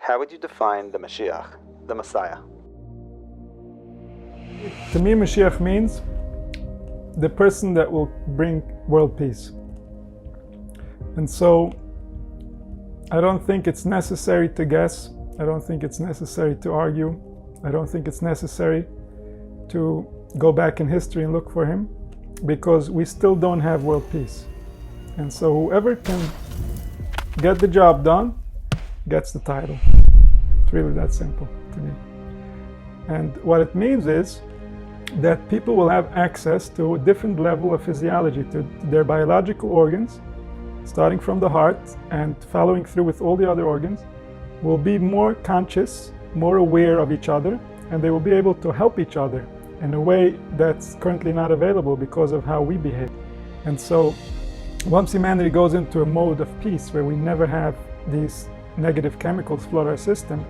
How would you define the Mashiach, the Messiah? To me, Mashiach means the person that will bring world peace. And so I don't think it's necessary to guess. I don't think it's necessary to argue. I don't think it's necessary to go back in history and look for him, because we still don't have world peace. And so whoever can get the job done gets the title. It's really that simple to me. And what it means is that people will have access to a different level of physiology, to their biological organs, starting from the heart and following through with all the other organs, will be more conscious, more aware of each other, and they will be able to help each other in a way that's currently not available because of how we behave. And so once humanity goes into a mode of peace where we never have these negative chemicals flood our system,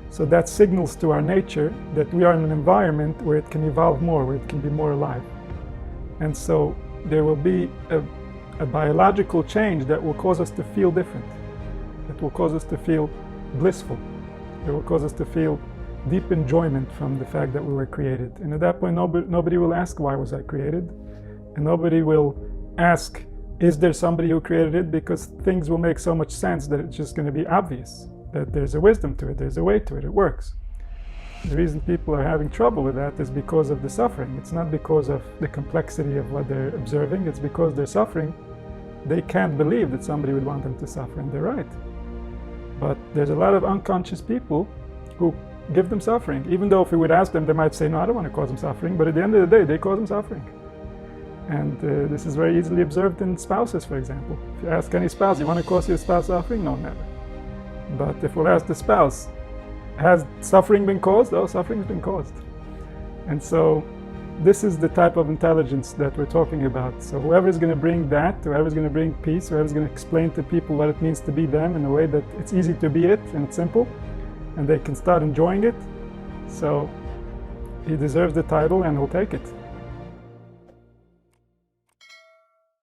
so that signals to our nature that we are in an environment where it can evolve more, where it can be more alive. And so there will be a biological change that will cause us to feel different. It will cause us to feel blissful. It will cause us to feel deep enjoyment from the fact that we were created. And at that point, nobody will ask, why was I created? And nobody will ask, is there somebody who created it? Because things will make so much sense that it's just going to be obvious that there's a wisdom to it, there's a way to it, it works. The reason people are having trouble with that is because of the suffering. It's not because of the complexity of what they're observing, it's because they're suffering. They can't believe that somebody would want them to suffer, and they're right. But there's a lot of unconscious people who give them suffering. Even though if we would ask them, they might say, no, I don't want to cause them suffering, but at the end of the day, they cause them suffering. And this is very easily observed in spouses, for example. If you ask any spouse, you want to cause your spouse suffering? No, never. But if we'll ask the spouse, has suffering been caused? Oh, suffering has been caused. And so this is the type of intelligence that we're talking about. So whoever's going to bring that, whoever's going to bring peace, whoever's going to explain to people what it means to be them in a way that it's easy to be it and it's simple, and they can start enjoying it, so he deserves the title and he'll take it.